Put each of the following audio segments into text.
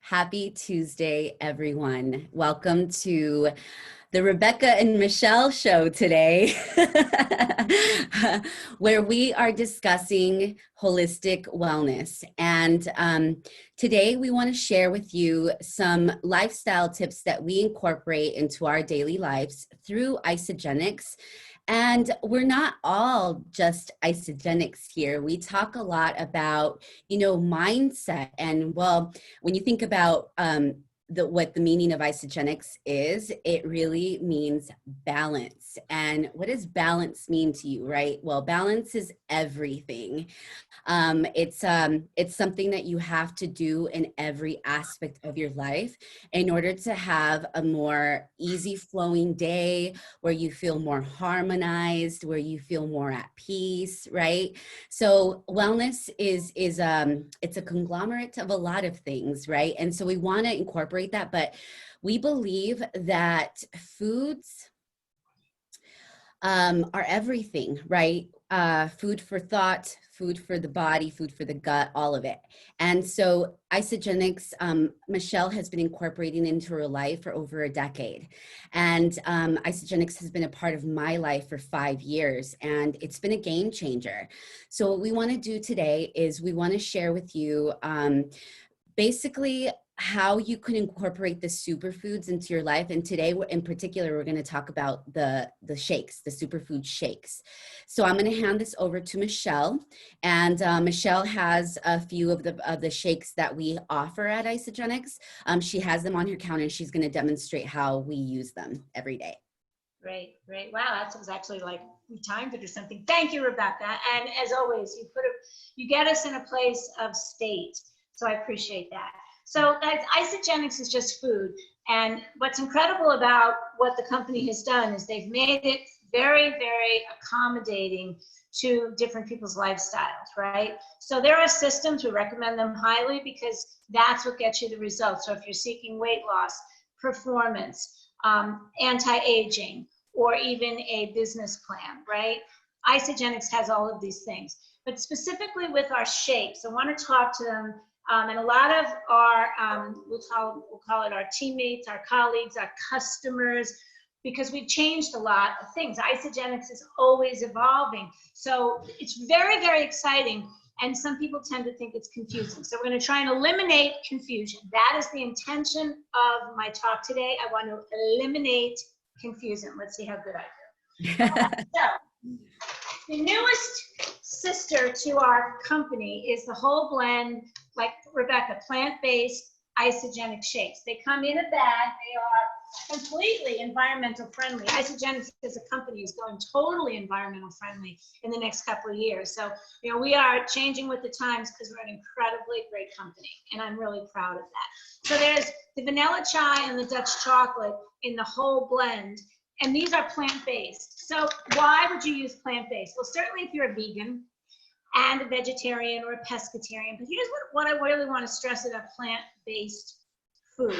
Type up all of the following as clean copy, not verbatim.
Happy Tuesday, everyone. Welcome to the Rebecca and Michelle show today, where we are discussing holistic wellness. And today we want to share with you some lifestyle tips that we incorporate into our daily lives through Isagenix. And we're not all just Isagenix here. We talk a lot about, mindset. And well, when you think about what the meaning of Isagenix is, it really means balance. And what does balance mean to you, right? Well, balance is everything. It's something that you have to do in every aspect of your life in order to have a more easy flowing day where you feel more harmonized, where you feel more at peace, right? So wellness is it's a conglomerate of a lot of things, right? And so we want to incorporate that, but we believe that foods are everything, right? Food for thought, food for the body, food for the gut, all of it. And so Isagenix, Michelle has been incorporating into her life for over a decade. And Isagenix has been a part of my life for 5 years, and it's been a game changer. So what we want to do today is we want to share with you basically how you can incorporate the superfoods into your life. And today, in particular, we're going to talk about the shakes, the superfood shakes. So I'm going to hand this over to Michelle. And Michelle has a few of the shakes that we offer at Isagenix. She has them on her counter, and she's going to demonstrate how we use them every day. Great. Wow, that was actually like we timed it or something. Thank you, Rebecca. And as always, you get us in a place of state. So I appreciate that. So guys, Isagenix is just food. And what's incredible about what the company has done is they've made it very, very accommodating to different people's lifestyles, right? So there are systems, we recommend them highly because that's what gets you the results. So if you're seeking weight loss, performance, anti-aging, or even a business plan, right? Isagenix has all of these things. But specifically with our shakes, I want to talk to them. And a lot of our, we'll call it our teammates, our colleagues, our customers, because we've changed a lot of things. Isagenix is always evolving. So it's very, very exciting. And some people tend to think it's confusing. So we're going to try and eliminate confusion. That is the intention of my talk today. I want to eliminate confusion. Let's see how good I do. So the newest sister to our company is the Whole Blend, like Rebecca, plant-based Isagenix shakes. They come in a bag. They are completely environmental friendly. Isagenix as a company is going totally environmental friendly in the next couple of years. So, we are changing with the times because we're an incredibly great company, and I'm really proud of that. So there's the vanilla chai and the Dutch chocolate in the Whole Blend, and these are plant-based. So why would you use plant-based? Well, certainly if you're a vegan and a vegetarian or a pescatarian, but here's what I really want to stress about plant-based food.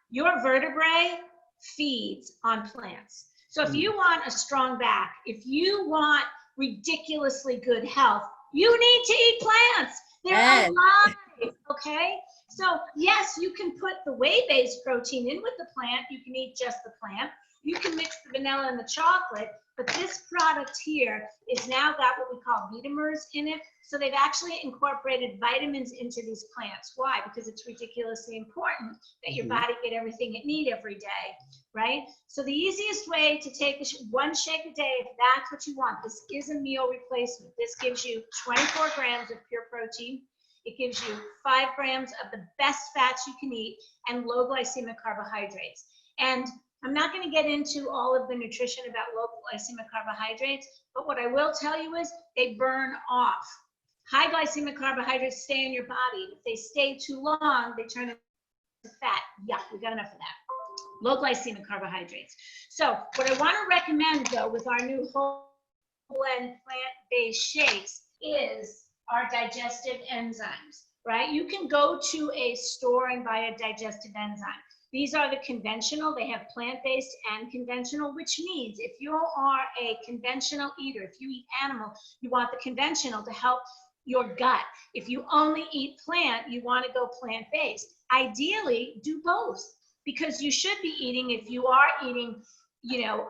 Your vertebrae feeds on plants. So if you want a strong back, if you want ridiculously good health, you need to eat plants. They're alive, okay? So yes, you can put the whey-based protein in with the plant. You can eat just the plant. You can mix the vanilla and the chocolate, but this product here is now got what we call vitamins in it. So they've actually incorporated vitamins into these plants. Why? Because it's ridiculously important that your body get everything it needs every day, right? So the easiest way to take one shake a day, if that's what you want, this is a meal replacement. This gives you 24 grams of pure protein. It gives you 5 grams of the best fats you can eat and low glycemic carbohydrates. And I'm not going to get into all of the nutrition about low glycemic carbohydrates, but what I will tell you is they burn off. High glycemic carbohydrates stay in your body. If they stay too long, they turn into fat. Yuck, we got enough of that. Low glycemic carbohydrates. So what I want to recommend, though, with our new Whole Blend plant-based shakes is our digestive enzymes, right? You can go to a store and buy a digestive enzyme. These are the conventional. They have plant-based and conventional, which means if you are a conventional eater, if you eat animal, you want the conventional to help your gut. If you only eat plant, you want to go plant-based. Ideally, do both, because you should be eating, if you are eating, you know,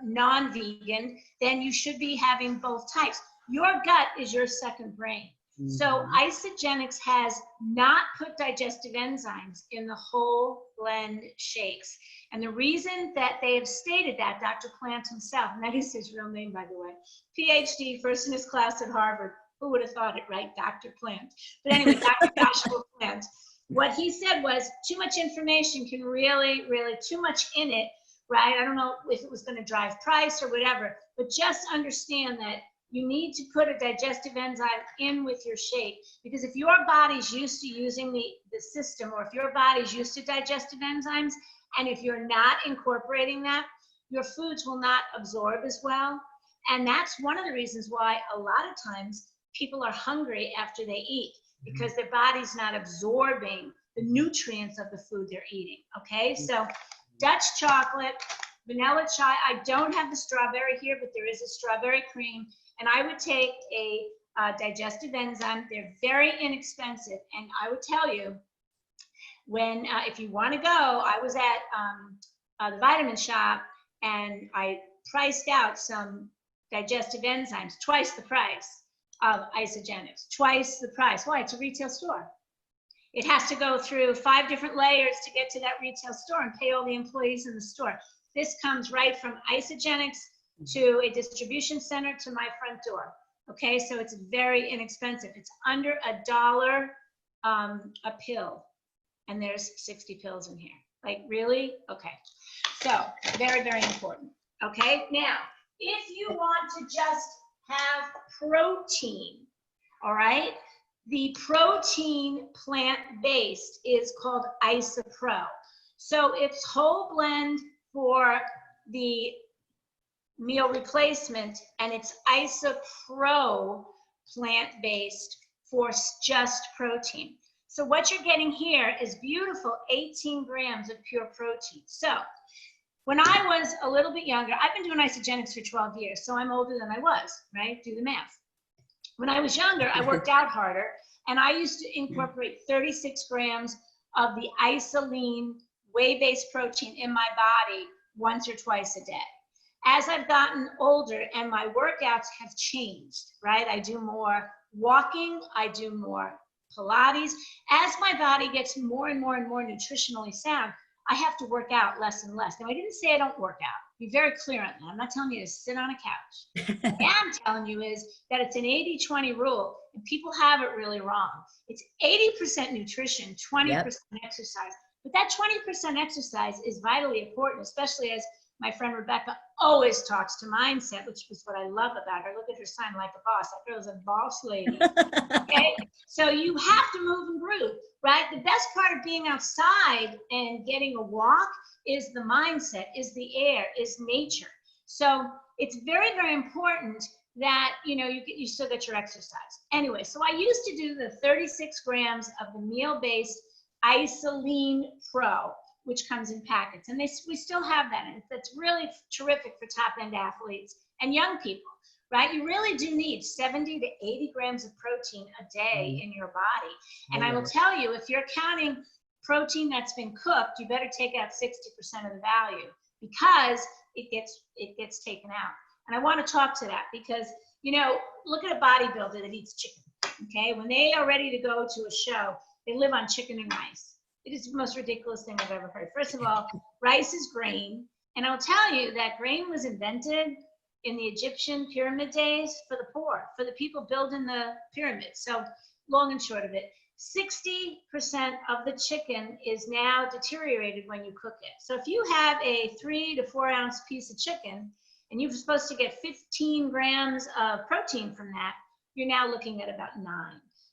non-vegan, then you should be having both types. Your gut is your second brain. So Isagenix has not put digestive enzymes in the whole blend shakes. And the reason that they have stated that, Dr. Plant himself, and that is his real name, by the way, PhD, first in his class at Harvard. Who would have thought it, right? Dr. Plant. But anyway, Dr. Joshua Plant. What he said was, too much information can really, too much in it, right? I don't know if it was going to drive price or whatever, but just understand that you need to put a digestive enzyme in with your shake, because if your body's used to using the system, or if your body's used to digestive enzymes, and if you're not incorporating that, your foods will not absorb as well. And that's one of the reasons why a lot of times people are hungry after they eat, because their body's not absorbing the nutrients of the food they're eating, okay? So Dutch chocolate, vanilla chai. I don't have the strawberry here, but there is a strawberry cream. And I would take a digestive enzyme. They're very inexpensive. And I would tell you, when if you want to go, I was at the vitamin shop, and I priced out some digestive enzymes, twice the price of Isagenix, twice the price. Why? It's a retail store. It has to go through 5 different layers to get to that retail store and pay all the employees in the store. This comes right from Isagenix to a distribution center to my front door. Okay, so it's very inexpensive. It's under $1 a pill, and there's 60 pills in here. Like, really? Okay, so very, very important. Okay, now, if you want to just have protein, all right, the protein plant-based is called IsaPro. So it's whole blend for the meal replacement, and it's IsaPro plant-based for just protein. So what you're getting here is beautiful 18 grams of pure protein. So when I was a little bit younger, I've been doing Isagenix for 12 years, so I'm older than I was, right? Do the math. When I was younger, I worked out harder, and I used to incorporate 36 grams of the isolene whey-based protein in my body once or twice a day. As I've gotten older and my workouts have changed, right? I do more walking, I do more Pilates. As my body gets more and more nutritionally sound, I have to work out less and less. Now, I didn't say I don't work out. Be very clear on that. I'm not telling you to sit on a couch. What I am telling you is that it's an 80-20 rule, and people have it really wrong. It's 80% nutrition, 20% exercise. But that 20% exercise is vitally important, especially as my friend Rebecca always talks to mindset, which is what I love about her. Look at her sign, like a boss. That girl's a boss lady. Okay? So you have to move and groove, right? The best part of being outside and getting a walk is the mindset, is the air, is nature. So it's very, very important that, you know, you still get your exercise. Anyway, so I used to do the 36 grams of the meal-based Isolene Pro, which comes in packets. And we still have that. And that's really terrific for top-end athletes and young people, right? You really do need 70 to 80 grams of protein a day in your body. And I will tell you, if you're counting protein that's been cooked, you better take out 60% of the value, because it gets taken out. And I want to talk to that because, you know, look at a bodybuilder that eats chicken, okay? When they are ready to go to a show, they live on chicken and rice. It is the most ridiculous thing I've ever heard. First of all, rice is grain. And I'll tell you that grain was invented in the Egyptian pyramid days for the poor, for the people building the pyramids. So long and short of it, 60% of the chicken is now deteriorated when you cook it. So if you have a 3 to 4 ounce piece of chicken and you're supposed to get 15 grams of protein from that, you're now looking at about 9.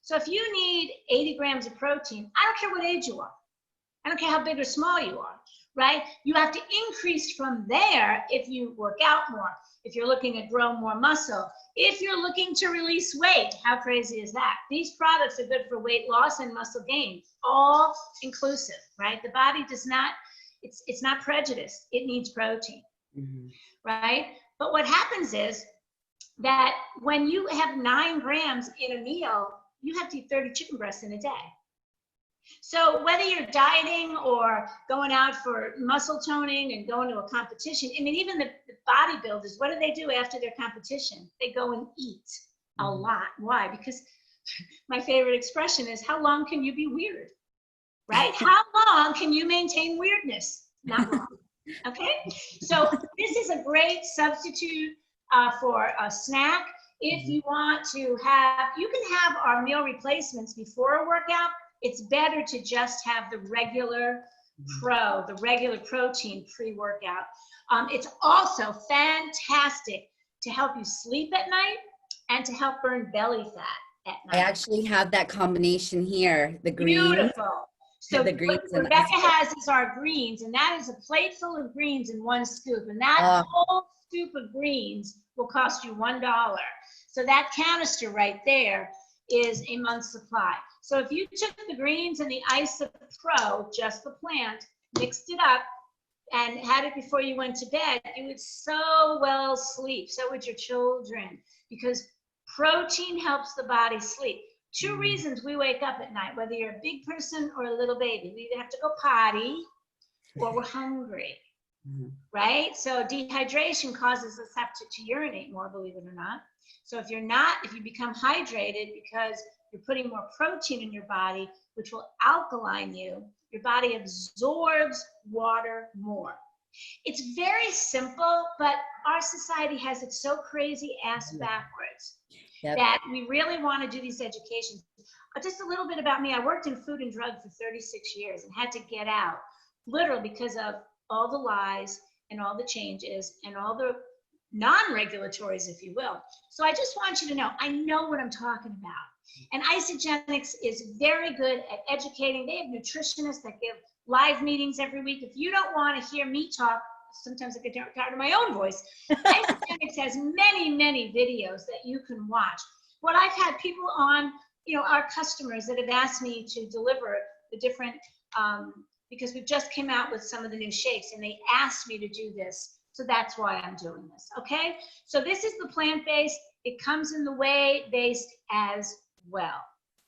So if you need 80 grams of protein, I don't care what age you are. I don't care how big or small you are, right? You have to increase from there if you work out more, if you're looking to grow more muscle, if you're looking to release weight. How crazy is that? These products are good for weight loss and muscle gain, all inclusive, right? The body does not, it's not prejudiced. It needs protein, right? But what happens is that when you have 9 grams in a meal, you have to eat 30 chicken breasts in a day. So whether you're dieting or going out for muscle toning and going to a competition, I mean, even the bodybuilders, what do after their competition? They go and eat a lot. Why? Because my favorite expression is, how long can you be weird? Right? How long can you maintain weirdness? Not long. Okay? So this is a great substitute for a snack. If you want to have, you can have our meal replacements before a workout. It's better to just have the regular protein pre-workout. It's also fantastic to help you sleep at night and to help burn belly fat at night. I actually have that combination here, the greens. Beautiful. So the greens what Rebecca has is our greens, and that is a plate full of greens in 1 scoop. And that whole scoop of greens will cost you $1. So that canister right there is a month's supply. So if you took the greens and the Isa Pro, just the plant, mixed it up, and had it before you went to bed, you would so well sleep. So would your children, because protein helps the body sleep. 2 reasons we wake up at night, whether you're a big person or a little baby. We either have to go potty or we're hungry, right? So dehydration causes us to urinate more, believe it or not. So if you become hydrated because you're putting more protein in your body, which will alkaline you, your body absorbs water more. It's very simple, but our society has it so crazy ass backwards that we really want to do these educations. Just a little bit about me. I worked in food and drug for 36 years and had to get out, literally because of all the lies and all the changes and all the non-regulatories, if you will. So I just want you to know, I know what I'm talking about. And Isagenix is very good at educating. They have nutritionists that give live meetings every week. If you don't want to hear me talk, sometimes I get tired of my own voice. Isagenix has many, many videos that you can watch. What I've had people on, our customers that have asked me to deliver the different, because we just came out with some of the new shakes and they asked me to do this. So that's why I'm doing this, okay? So this is the plant-based. It comes in the whey-based as well,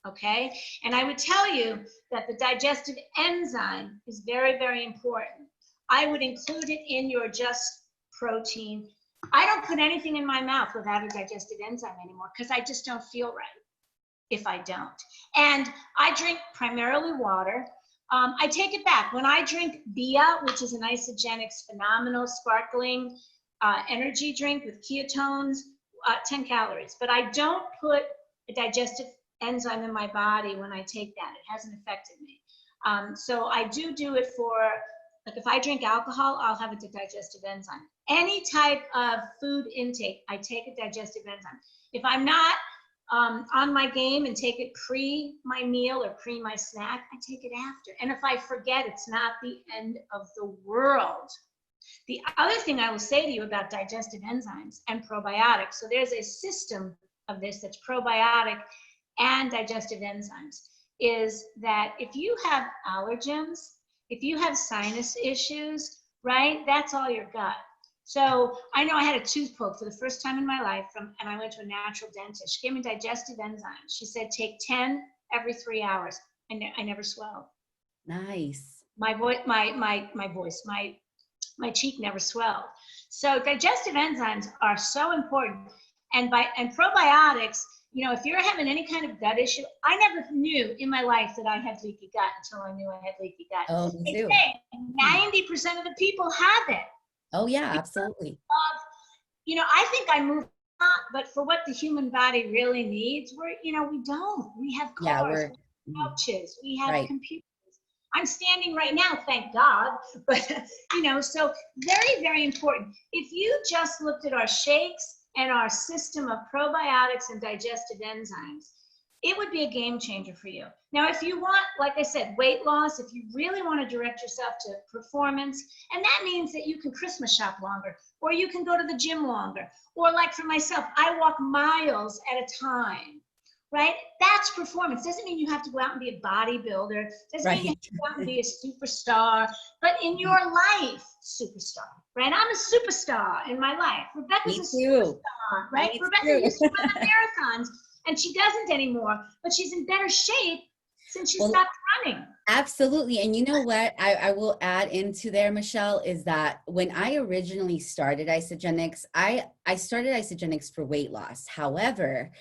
okay? And I would tell you that the digestive enzyme is very, very important. I would include it in your just protein. I don't put anything in my mouth without a digestive enzyme anymore because I just don't feel right if I don't. And I drink primarily water. I take it back. When I drink Bia, which is an Isagenix phenomenal sparkling energy drink with ketones, 10 calories. But I don't put a digestive enzyme in my body when I take that. It hasn't affected me. So I do it for, like if I drink alcohol, I'll have a digestive enzyme. Any type of food intake, I take a digestive enzyme. If I'm not on my game and take it pre my meal or pre my snack, I take it after. And if I forget, it's not the end of the world. The other thing I will say to you about digestive enzymes and probiotics, so there's a system of this that's probiotic and digestive enzymes, is that if you have allergens, if you have sinus issues, right, that's all your gut. So I know I had a tooth pulled for the first time in my life, and I went to a natural dentist. She gave me digestive enzymes. She said, take 10 every 3 hours. I never swelled. Nice. My cheek never swelled. So digestive enzymes are so important. And probiotics, if you're having any kind of gut issue, I never knew in my life that I had leaky gut until I knew I had leaky gut. Oh, me too. 90% of the people have it. Oh yeah, absolutely. I think I moved on, but for what the human body really needs, we don't. We have cars, we have couches, we have computers. I'm standing right now, thank God, but so very, very important. If you just looked at our shakes and our system of probiotics and digestive enzymes, it would be a game changer for you. Now, if you want, like I said, weight loss, if you really want to direct yourself to performance, and that means that you can Christmas shop longer, or you can go to the gym longer, or like for myself, I walk miles at a time, right? That's performance. Doesn't mean you have to go out and be a bodybuilder. Doesn't mean you have to go out and be a superstar, but in your life, superstar, right? I'm a superstar in my life. Rebecca's a superstar, right? Rebecca used to run the marathons, and she doesn't anymore, but she's in better shape since she stopped running. Absolutely. And you know what I will add into there, Michelle, is that when I originally started Isagenix, I started Isagenix for weight loss. However,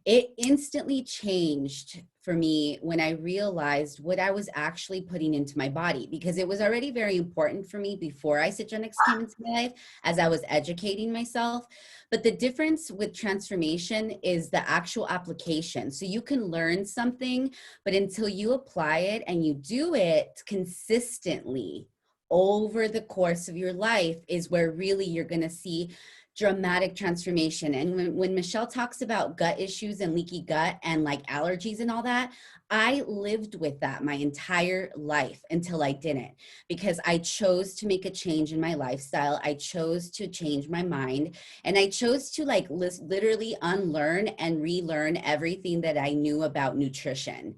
it instantly changed for me when I realized what I was actually putting into my body, because it was already very important for me before Isagenix came into my life as I was educating myself. But the difference with transformation is the actual application. So you can learn something, but until you apply it and you do it consistently over the course of your life is where really you're going to see dramatic transformation. And when Michelle talks about gut issues and leaky gut and like allergies and all that, I lived with that my entire life until I didn't, because I chose to make a change in my lifestyle. I chose to change my mind, and I chose to like literally unlearn and relearn everything that I knew about nutrition.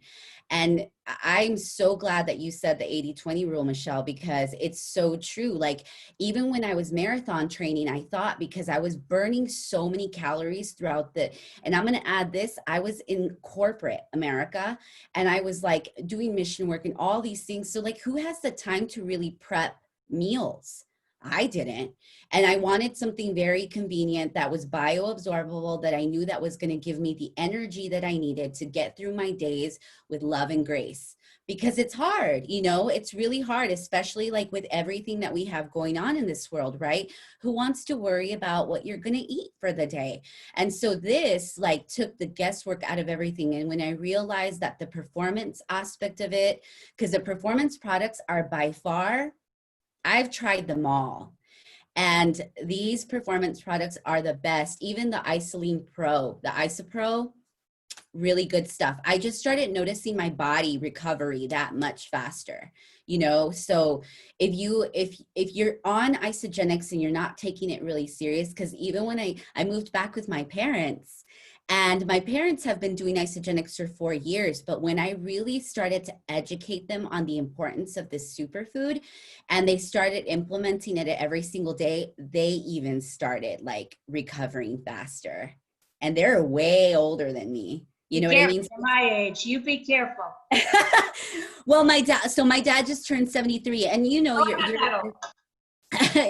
And I'm so glad that you said the 80-20 rule, Michelle, because it's so true. Like, even when I was marathon training, I thought, because I was burning so many calories throughout and I'm going to add this, I was in corporate America and I was like doing mission work and all these things. So like, who has the time to really prep meals? I didn't. And I wanted something very convenient that was bioabsorbable, that I knew that was going to give me the energy that I needed to get through my days with love and grace. Because it's hard, you know, it's really hard, especially like with everything that we have going on in this world, right? Who wants to worry about what you're going to eat for the day? And so this like took the guesswork out of everything. And when I realized that the performance aspect of it, because the performance products are by far, I've tried them all. And these performance products are the best. Even the Isoline Pro, the Isopro, really good stuff. I just started noticing my body recovery that much faster, you know? So if you're on Isagenix and you're not taking it really serious, because even when I moved back with my parents, and my parents have been doing Isagenix for 4 years, but when I really started to educate them on the importance of this superfood and they started implementing it every single day, they even started like recovering faster. And they're way older than me. You know what I mean? For my age, you be careful. Well, my dad just turned 73, and you know,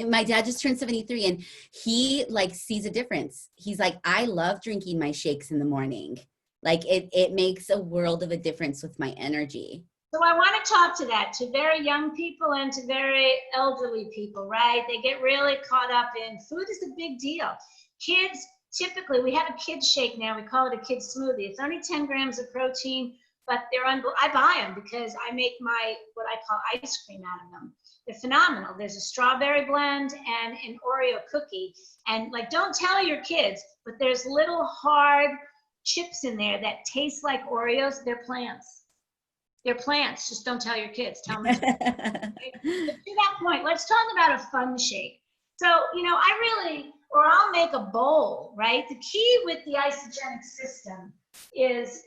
my dad just turned 73, and he like sees a difference. He's like, I love drinking my shakes in the morning. Like it makes a world of a difference with my energy. So I want to talk to that, to very young people and to very elderly people, right? They get really caught up in food is a big deal. Kids, typically, we have a kid's shake now. We call it a kid's smoothie. It's only 10 grams of protein, but I buy them because I make what I call ice cream out of them. They're phenomenal. There's a strawberry blend and an Oreo cookie. And like, don't tell your kids, but there's little hard chips in there that taste like Oreos. They're plants. They're plants. Just don't tell your kids. Tell them. But to that point, let's talk about a fun shake. So, you know, I'll make a bowl, right? The key with the Isagenix system is,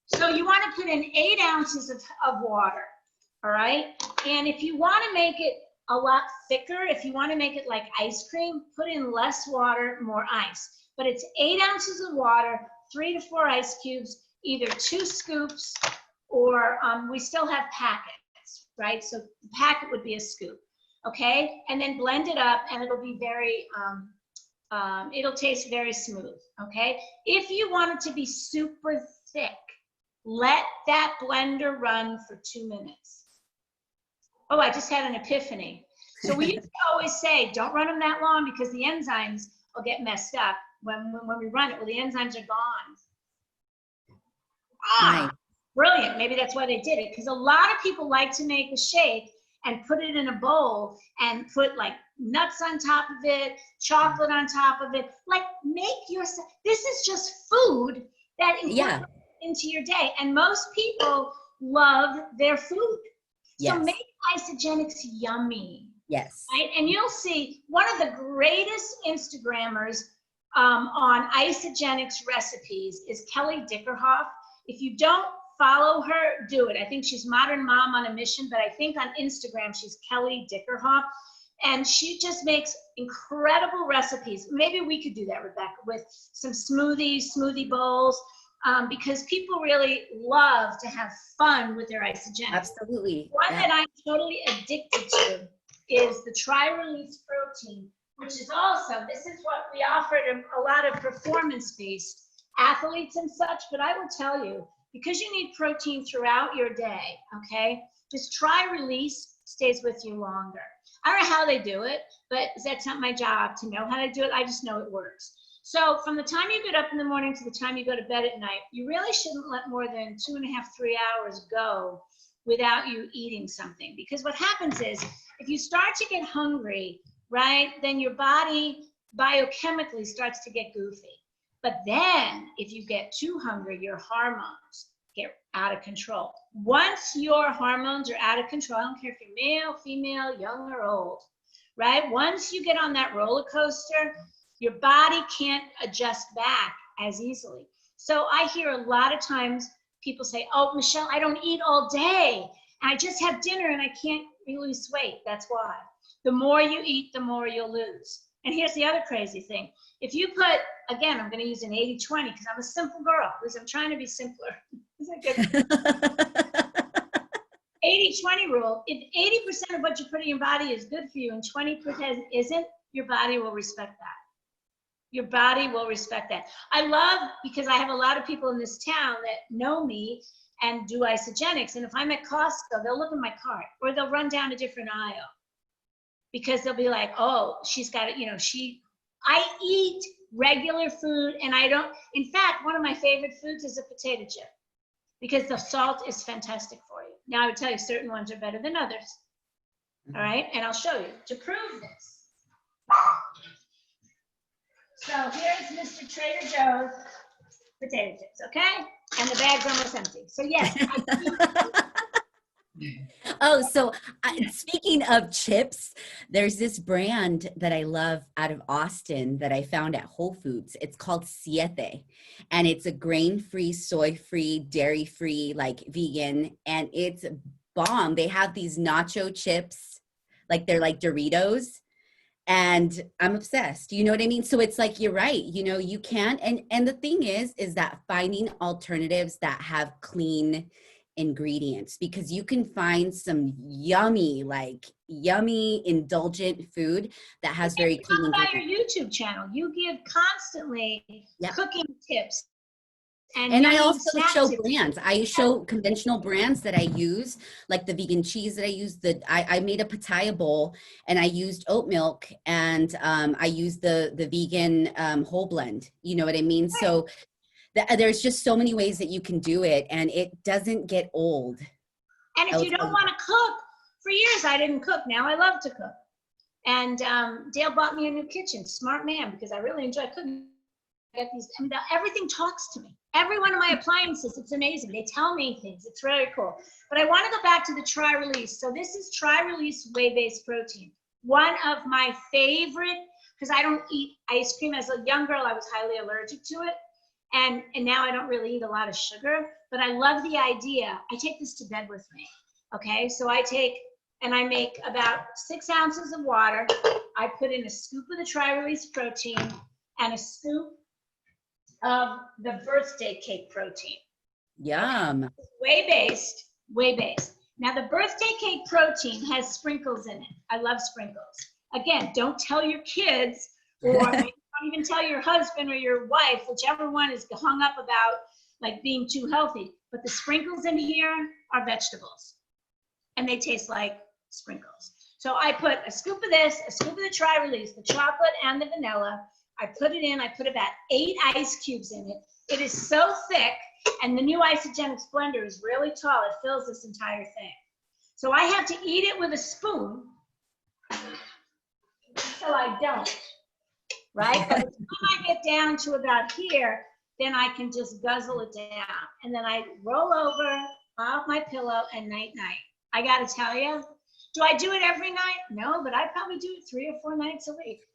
so you want to put in 8 ounces of water, all right? And if you want to make it a lot thicker, if you want to make it like ice cream, put in less water, more ice. But it's 8 ounces of water, 3 to 4 ice cubes, either 2 scoops, or we still have packets, right? So the packet would be a scoop. Okay, and then blend it up and it'll be very, it'll taste very smooth, okay? If you want it to be super thick, let that blender run for 2 minutes. Oh, I just had an epiphany. So we used to always say, don't run them that long because the enzymes will get messed up when we run it. Well, the enzymes are gone. Nice. Brilliant, maybe that's why they did it, because a lot of people like to make a shake and put it in a bowl and put like nuts on top of it, chocolate on top of it. Like this is just food that incorporates into your day. And most people love their food. So make Isagenix yummy. Yes. Right? And you'll see one of the greatest Instagrammers on Isagenix recipes is Kelly Dickerhoff. If you don't follow her, do it. I think she's Modern Mom on a Mission, but I think on Instagram she's Kelly Dickerhoff. And she just makes incredible recipes. Maybe we could do that, Rebecca, with some smoothie bowls, because people really love to have fun with their Isagenix. Absolutely. One that I'm totally addicted to is the Tri-Release Protein, which is also, this is what we offer to a lot of performance-based athletes and such, but I will tell you, because you need protein throughout your day, okay, just Tri-Release stays with you longer. I don't know how they do it, but that's not my job to know how to do it. I just know it works. So from the time you get up in the morning to the time you go to bed at night, you really shouldn't let more than 2.5, 3 hours go without you eating something. Because what happens is, if you start to get hungry, right, then your body biochemically starts to get goofy. But then if you get too hungry, your hormones get out of control. Once your hormones are out of control, I don't care if you're male, female, young or old, right? Once you get on that roller coaster, your body can't adjust back as easily. So I hear a lot of times people say, oh, Michelle, I don't eat all day. I just have dinner and I can't lose weight. That's why. The more you eat, the more you'll lose. And here's the other crazy thing. If you put, again, I'm going to use an 80-20 because I'm a simple girl, because I'm trying to be simpler. Isn't that good? 80-20 rule. If 80% of what you put in your body is good for you and 20% isn't, your body will respect that. Your body will respect that. I love, because I have a lot of people in this town that know me and do Isagenix. And if I'm at Costco, they'll look at my cart or they'll run down a different aisle because they'll be like, oh, she's got it, you know, I eat regular food and I don't, in fact, one of my favorite foods is a potato chip because the salt is fantastic for you. Now I would tell you certain ones are better than others. All right, and I'll show you to prove this. So here's Mr. Trader Joe's potato chips, okay? And the bag's almost empty. So yes. Oh, so speaking of chips, there's this brand that I love out of Austin that I found at Whole Foods. It's called Siete, and it's a grain-free, soy-free, dairy-free, like vegan, and it's bomb. They have these nacho chips, like they're like Doritos. And I'm obsessed, you know what I mean? So it's like, you're right, you know, you can, and the thing is that finding alternatives that have clean ingredients, because you can find some yummy, indulgent food that has very clean ingredients. About your YouTube channel, you give constantly cooking tips. And I also show brands. I show conventional brands that I use, like the vegan cheese that I use. I made a pitaya bowl and I used oat milk and I used the vegan whole blend. You know what I mean? So there's just so many ways that you can do it and it doesn't get old. And if you don't want to cook, for years I didn't cook. Now I love to cook. And Dale bought me a new kitchen. Smart man, because I really enjoy cooking. I get these, and everything talks to me. Every one of my appliances, it's amazing. They tell me things. It's really cool. But I want to go back to the Tri-Release. So this is Tri-Release whey-based protein. One of my favorite, because I don't eat ice cream. As a young girl, I was highly allergic to it. And now I don't really eat a lot of sugar. But I love the idea. I take this to bed with me. Okay, so I take, and I make about 6 ounces of water. I put in a scoop of the Tri-Release protein and a scoop of the birthday cake protein. Yum. Whey-based, whey-based. Now the birthday cake protein has sprinkles in it. I love sprinkles. Again, don't tell your kids, or don't even tell your husband or your wife, whichever one is hung up about like being too healthy. But the sprinkles in here are vegetables, and they taste like sprinkles. So I put a scoop of this, a scoop of the Tri-Release, the chocolate and the vanilla. I put it in, I put about 8 ice cubes in it. It is so thick, and the new Isagenix blender is really tall. It fills this entire thing. So I have to eat it with a spoon, so I don't, right? By the time I get down to about here, then I can just guzzle it down. And then I roll over off my pillow and night-night. I gotta tell you, Do I do it every night? No, but I probably do it 3 or 4 nights a week.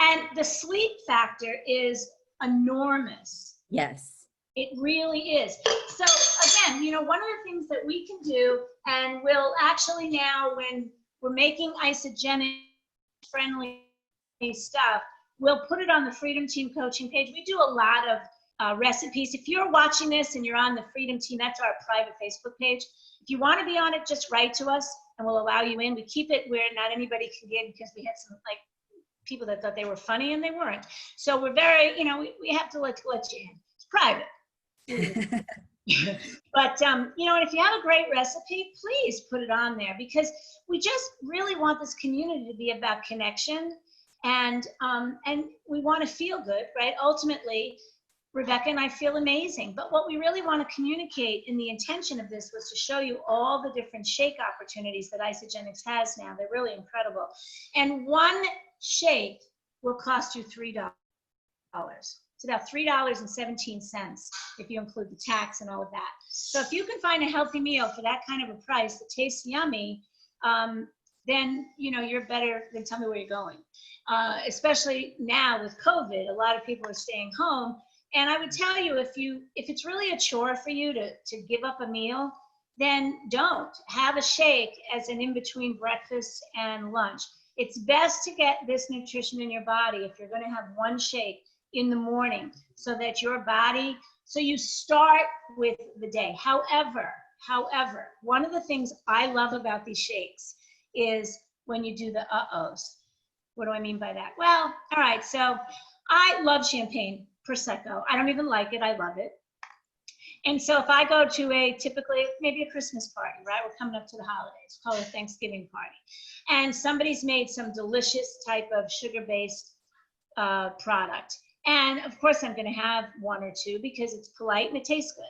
And the sleep factor is enormous. Yes. It really is. So again, you know, one of the things that we can do, and we'll actually now, when we're making Isagenix friendly stuff, we'll put it on the Freedom Team coaching page. We do a lot of recipes. If you're watching this and you're on the Freedom Team, that's our private Facebook page. If you want to be on it, just write to us and we'll allow you in. We keep it where not anybody can get, because we had some like people that thought they were funny and they weren't. So we're very, you know, we have to let you in. It's private. But you know, and if you have a great recipe, please put it on there, because we just really want this community to be about connection, and we want to feel good, right? Ultimately, Rebecca and I feel amazing, but what we really want to communicate, and the intention of this was to show you all the different shake opportunities that Isagenix has now. They're really incredible. And one shake will cost you $3. It's about $3.17 if you include the tax and all of that. So if you can find a healthy meal for that kind of a price that tastes yummy, then you know you're better than tell me where you're going. Especially now with COVID, a lot of people are staying home. And I would tell you, if it's really a chore for you to give up a meal, then don't. Have a shake as an in-between breakfast and lunch. It's best to get this nutrition in your body if you're going to have one shake in the morning, so that your body, so you start with the day. However, one of the things I love about these shakes is when you do the uh-ohs. What do I mean by that? Well, all right, so I love champagne, Prosecco. I don't even like it, I love it. And so if I go to typically maybe a Christmas party, right? We're coming up to the holidays, call it a Thanksgiving party. And somebody's made some delicious type of sugar-based product. And of course I'm gonna have 1 or 2 because it's polite and it tastes good.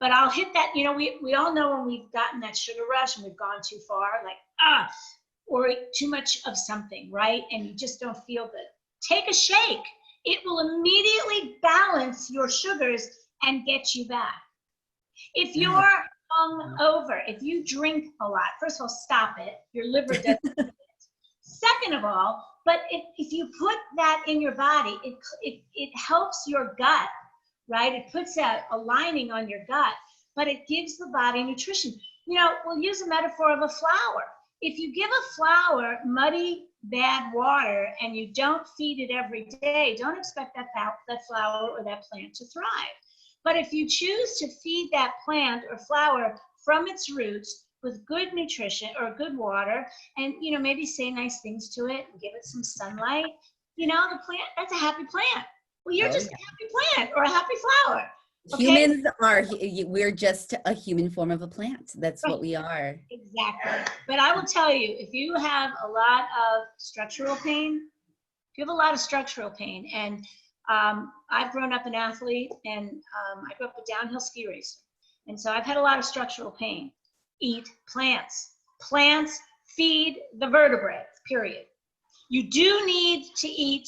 But I'll hit that, you know, we all know when we've gotten that sugar rush and we've gone too far, like, or too much of something, right? And you just don't feel good. Take a shake. It will immediately balance your sugars and get you back. If you're hungover, if you drink a lot, first of all, stop it. Your liver doesn't do it. Second of all, but if you put that in your body, it helps your gut, right? It puts a lining on your gut, but it gives the body nutrition. You know, we'll use a metaphor of a flower. If you give a flower muddy, bad water and you don't feed it every day, don't expect that flower or that plant to thrive. But if you choose to feed that plant or flower from its roots with good nutrition or good water, and you know, maybe say nice things to it and give it some sunlight, you know, the plant, that's a happy plant. Well, you're just a happy plant or a happy flower. Okay? Humans we're just a human form of a plant. That's what we are. Exactly. But I will tell you, if you have a lot of structural pain, and I've grown up an athlete, and I grew up a downhill ski racer. And so I've had a lot of structural pain. Eat plants. Plants feed the vertebrates, period. You do need to eat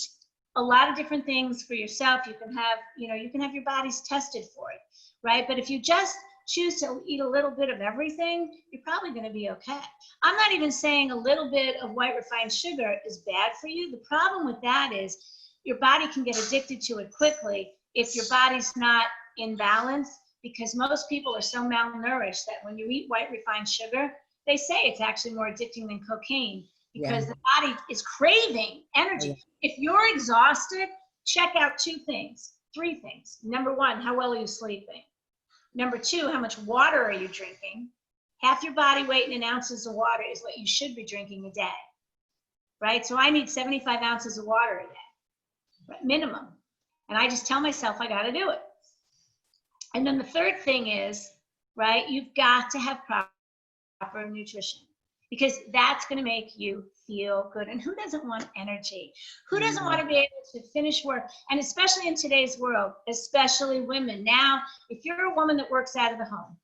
a lot of different things for yourself. You can have, you know, you can have your bodies tested for it, right? But if you just choose to eat a little bit of everything, you're probably going to be okay. I'm not even saying a little bit of white refined sugar is bad for you. The problem with that is your body can get addicted to it quickly if your body's not in balance, because most people are so malnourished that when you eat white refined sugar, they say it's actually more addicting than cocaine, because the body is craving energy. If you're exhausted, check out 3 things. Number 1, how well are you sleeping? Number 2, how much water are you drinking? Half your body weight in ounces of water is what you should be drinking a day, right? So I need 75 ounces of water a day, minimum. And I just tell myself I got to do it. And then the third thing is, right, you've got to have proper nutrition, because that's going to make you feel good. And who doesn't want energy? Who doesn't want to be able to finish work? And especially in today's world, especially women. Now, if you're a woman that works out of the home,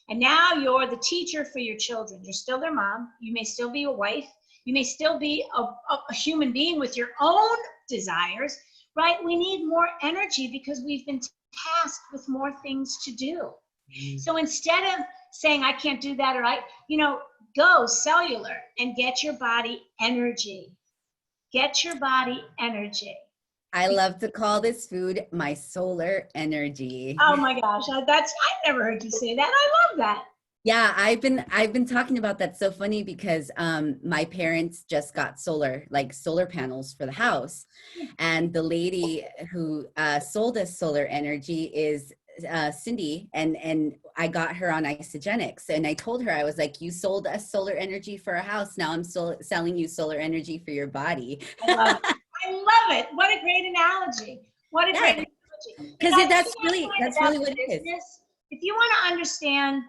and now you're the teacher for your children, you're still their mom, you may still be a wife, you may still be a human being with your own desires, right? We need more energy because we've been tasked with more things to do. So instead of saying, I can't do that, or go cellular and get your body energy. Get your body energy. I love to call this food my solar energy. Oh my gosh, I've never heard you say that. I love that. Yeah, I've been talking about that. So funny because my parents just got solar panels for the house, and the lady who sold us solar energy is Cindy, and I got her on Isagenix, and I told her, I was like, you sold us solar energy for a house, now I'm selling you solar energy for your body. I love it. I love it. What a great analogy. What a great analogy. Because that's really what it is. If you want to understand,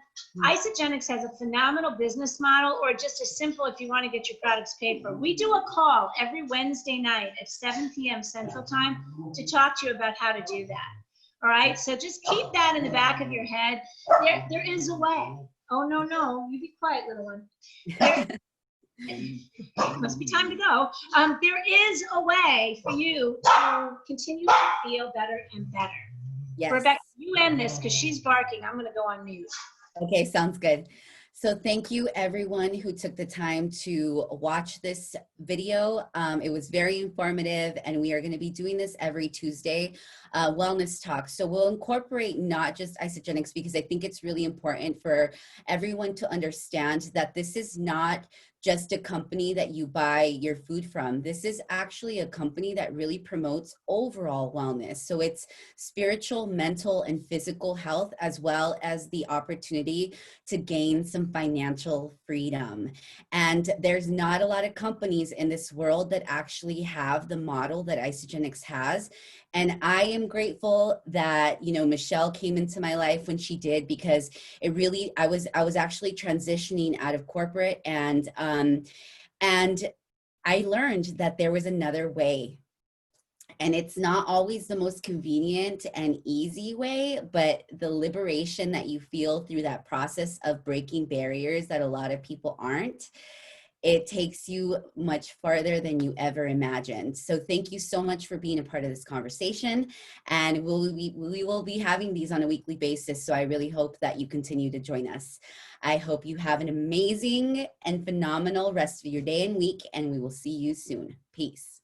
Isagenix has a phenomenal business model, or just as simple if you want to get your products paid for. We do a call every Wednesday night at 7 p.m. Central Time to talk to you about how to do that. All right, so just keep that in the back of your head. There is a way. Oh, no, you be quiet, little one. It must be time to go. There is a way for you to continue to feel better and better. Yes. Rebecca, you end this because she's barking. I'm going to go on mute. Okay, sounds good. So thank you everyone who took the time to watch this video. It was very informative, and we are going to be doing this every Tuesday, wellness talk. So we'll incorporate not just Isagenix, because I think it's really important for everyone to understand that this is not just a company that you buy your food from. This is actually a company that really promotes overall wellness. So it's spiritual, mental, and physical health, as well as the opportunity to gain some financial freedom. And there's not a lot of companies in this world that actually have the model that Isagenix has. And I am grateful that, you know, Michelle came into my life when she did, because it really, I was actually transitioning out of corporate, and I learned that there was another way. And it's not always the most convenient and easy way, but the liberation that you feel through that process of breaking barriers that a lot of people aren't, it takes you much farther than you ever imagined. So thank you so much for being a part of this conversation. And we will be having these on a weekly basis. So I really hope that you continue to join us. I hope you have an amazing and phenomenal rest of your day and week, and we will see you soon. Peace.